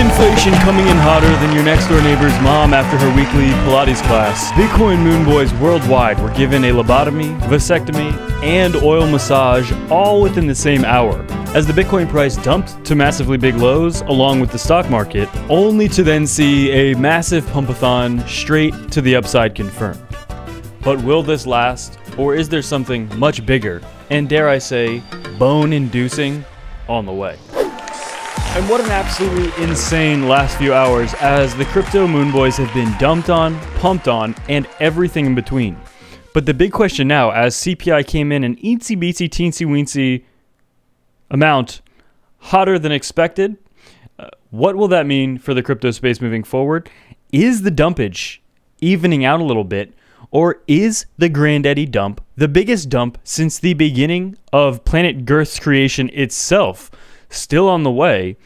Inflation coming in hotter than your next door neighbor's mom after her weekly Pilates class. Bitcoin moon boys worldwide were given a lobotomy, vasectomy, and oil massage all within the same hour, as the Bitcoin price dumped to massively big lows along with the stock market, only to then see a massive pumpathon straight to the upside confirmed. But will this last, or is there something much bigger, and dare I say, bone-inducing, on the way? And what an absolutely insane last few hours, as the crypto moon boys have been dumped on, pumped on, and everything in between. But the big question now, as CPI came in an eensy beatsy teensy weensy amount hotter than expected, what will that mean for the crypto space moving forward? Is the dumpage evening out a little bit, or is the granddaddy dump the biggest dump since the beginning of Planet Girth's creation itself still on the way?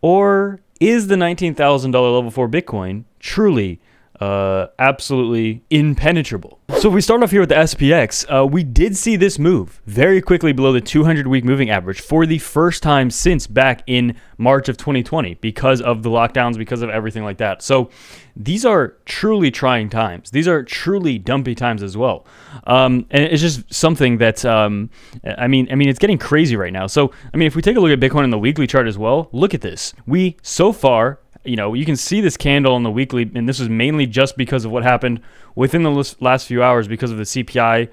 Or is the $19,000 level 4 Bitcoin truly absolutely impenetrable? So if we start off here with the SPX, we did see this move very quickly below the 200-week moving average for the first time since back in March of 2020 because of the lockdowns, because of everything like that. So these are truly trying times. These are truly dumpy times as well. And it's just something that, I mean, it's getting crazy right now. So, I mean, if we take a look at Bitcoin on the weekly chart as well, look at this. We, so far, you know, you can see this candle on the weekly, and this was mainly just because of what happened within the last few hours because of the CPI.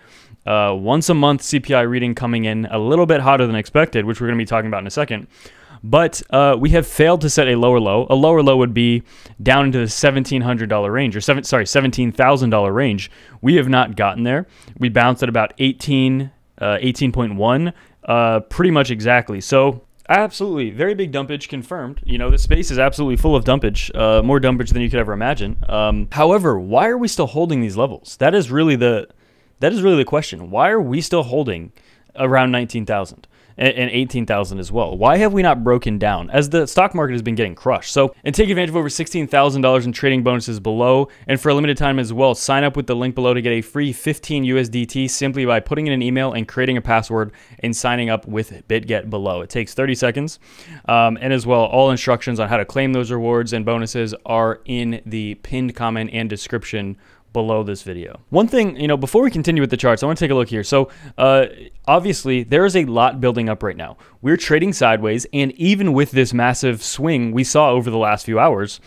Once a month CPI reading coming in a little bit hotter than expected, which we're going to be talking about in a second. But we have failed to set a lower low. A lower low would be down into the $1,700 range, or $17,000 range. We have not gotten there. We bounced at about 18.1, pretty much exactly. So absolutely, very big dumpage confirmed. You know, the space is absolutely full of dumpage, more dumpage than you could ever imagine. However, why are we still holding these levels? That is really the question. Why are we still holding around 19,000? And 18,000 as well? Why have we not broken down as the stock market has been getting crushed? So, and take advantage of over $16,000 in trading bonuses below. And for a limited time as well, sign up with the link below to get a free 15 USDT simply by putting in an email and creating a password and signing up with BitGet below. It takes 30 seconds. And as well, all instructions on how to claim those rewards and bonuses are in the pinned comment and description below this video. One thing, you know, before we continue with the charts, I want to take a look here. So obviously there is a lot building up right now. We're trading sideways, and even with this massive swing we saw over the last few hours,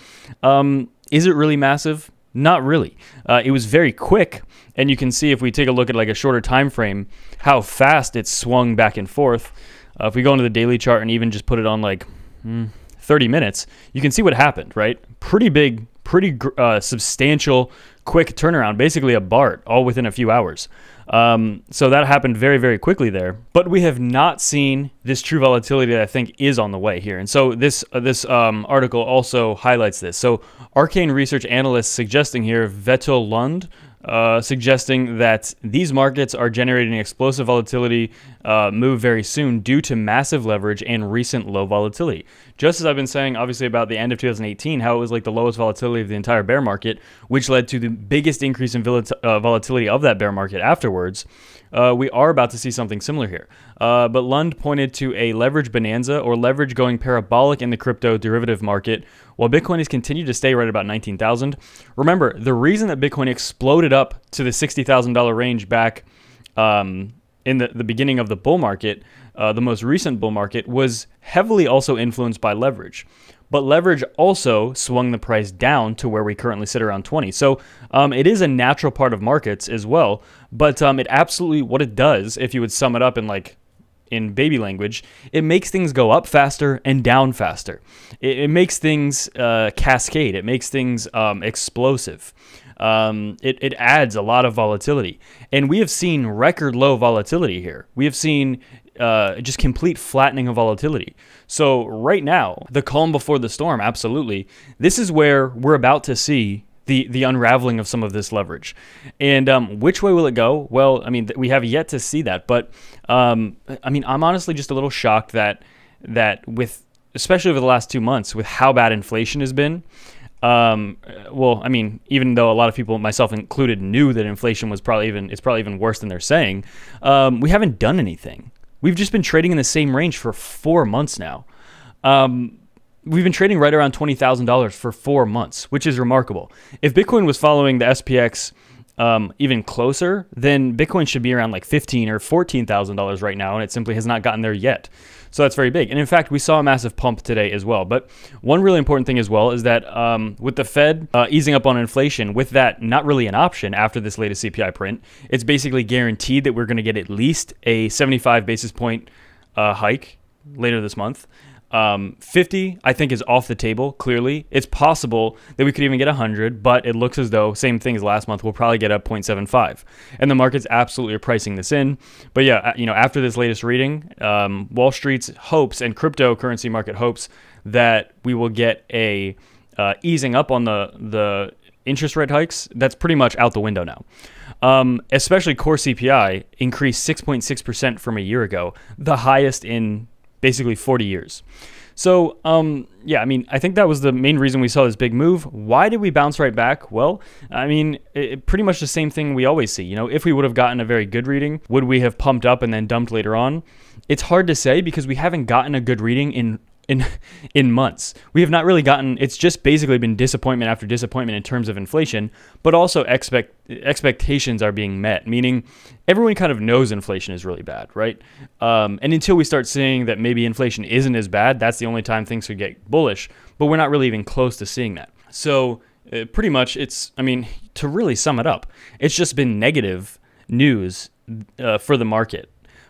is it really massive? Not really. It was very quick, and you can see if we take a look at like a shorter time frame, how fast it swung back and forth. If we go into the daily chart and even just put it on like 30 minutes, you can see what happened, right? Pretty big, pretty substantial, quick turnaround, basically a BART, all within a few hours. So that happened very, very quickly there. But we have not seen this true volatility that I think is on the way here. And so this article also highlights this. So Arcane Research Analyst suggesting here, Vettel Lund, suggesting that these markets are generating explosive volatility move very soon due to massive leverage and recent low volatility. Just as I've been saying, obviously, about the end of 2018, how it was like the lowest volatility of the entire bear market, which led to the biggest increase in volatility of that bear market afterwards. We are about to see something similar here. But Lund pointed to a leverage bonanza, or leverage going parabolic in the crypto derivative market, while Bitcoin has continued to stay right about 19,000. Remember, the reason that Bitcoin exploded up to the $60,000 range back in the beginning of the bull market, the most recent bull market, was heavily also influenced by leverage. But leverage also swung the price down to where we currently sit around 20. So it is a natural part of markets as well. But it absolutely, what it does, if you would sum it up in baby language, it makes things go up faster and down faster. It makes things cascade. It makes things explosive. It adds a lot of volatility. And we have seen record low volatility here. We have seen just complete flattening of volatility. So right now, the calm before the storm, absolutely. This is where we're about to see the unraveling of some of this leverage. And which way will it go? Well, I mean, we have yet to see that. But I mean, I'm honestly just a little shocked that with, especially over the last 2 months, with how bad inflation has been. Well, I mean, even though a lot of people, myself included, knew that inflation was probably even worse than they're saying, we haven't done anything. We've just been trading in the same range for 4 months now. we've been trading right around $20,000 for 4 months, which is remarkable. If Bitcoin was following the SPX even closer, then Bitcoin should be around like $15,000 or $14,000 right now, and it simply has not gotten there yet. So that's very big. And in fact, we saw a massive pump today as well. But one really important thing as well is that with the Fed easing up on inflation, with that not really an option after this latest CPI print, it's basically guaranteed that we're going to get at least a 75 basis point hike later this month. 50, I think, is off the table, clearly. It's possible that we could even get 100, but it looks as though, same thing as last month, we'll probably get up 0.75. And the markets absolutely are pricing this in. But yeah, you know, after this latest reading, Wall Street's hopes and cryptocurrency market hopes that we will get a easing up on the interest rate hikes, that's pretty much out the window now. Especially core CPI increased 6.6% from a year ago, the highest in basically 40 years. So, yeah, I mean, I think that was the main reason we saw this big move. Why did we bounce right back? Well, I mean, pretty much the same thing we always see. You know, if we would have gotten a very good reading, would we have pumped up and then dumped later on? It's hard to say because we haven't gotten a good reading in months. We have not really gotten, it's just basically been disappointment after disappointment in terms of inflation, but also expectations are being met, meaning everyone kind of knows inflation is really bad, right? And until we start seeing that maybe inflation isn't as bad, that's the only time things could get bullish, but we're not really even close to seeing that. So pretty much it's, I mean, to really sum it up, it's just been negative news for the market.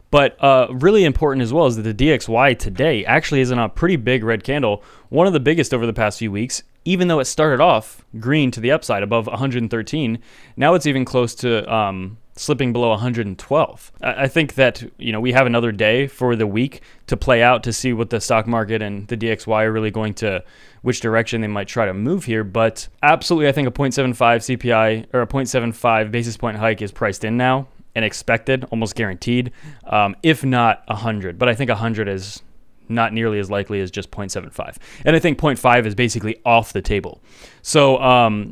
But really important as well is that the DXY today actually is in a pretty big red candle, one of the biggest over the past few weeks, even though it started off green to the upside above 113. Now it's even close to slipping below 112. I think that, you know, we have another day for the week to play out to see what the stock market and the DXY are really going to, which direction they might try to move here. But absolutely, I think a 0.75 CPI or a 0.75 basis point hike is priced in now and expected, almost guaranteed, if not 100. But I think 100 is not nearly as likely as just 0.75. And I think 0.5 is basically off the table. So,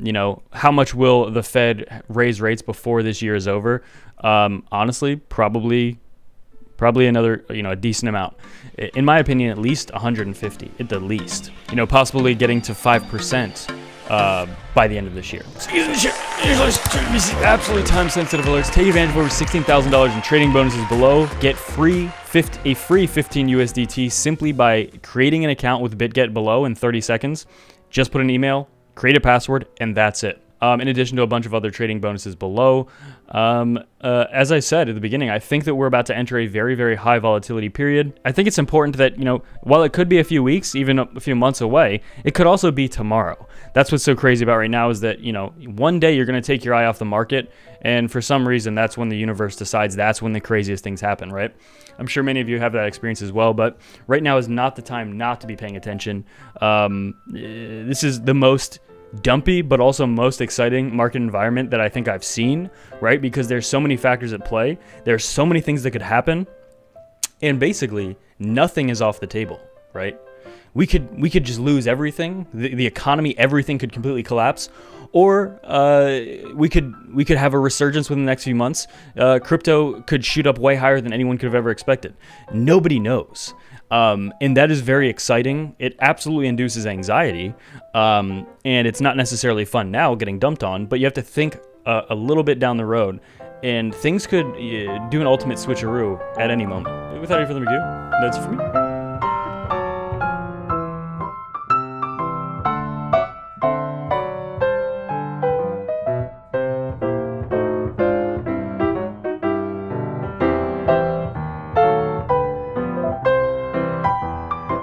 you know, how much will the Fed raise rates before this year is over? Honestly, probably another, you know, a decent amount. In my opinion, at least 150 at the least. You know, possibly getting to 5%. By the end of this year. Absolutely time-sensitive alerts. Take advantage of over $16,000 in trading bonuses below. Get a free 15 USDT simply by creating an account with BitGet below in 30 seconds. Just put an email, create a password, and that's it. In addition to a bunch of other trading bonuses below. As I said at the beginning, I think that we're about to enter a very, very high volatility period. I think it's important that, you know, while it could be a few weeks, even a few months away, it could also be tomorrow. That's what's so crazy about right now is that, you know, one day you're going to take your eye off the market, and for some reason, that's when the universe decides that's when the craziest things happen, right? I'm sure many of you have that experience as well, but right now is not the time not to be paying attention. This is the most dumpy but also most exciting market environment that I think I've seen, right? Because there's so many factors at play. There's so many things that could happen, and basically nothing is off the table, right? We could just lose everything, the economy, everything could completely collapse, or we could have a resurgence within the next few months. Crypto could shoot up way higher than anyone could have ever expected. Nobody knows. And that is very exciting. It absolutely induces anxiety, and it's not necessarily fun now getting dumped on, but you have to think a little bit down the road, and things could do an ultimate switcheroo at any moment. Without any further ado, that's it for me.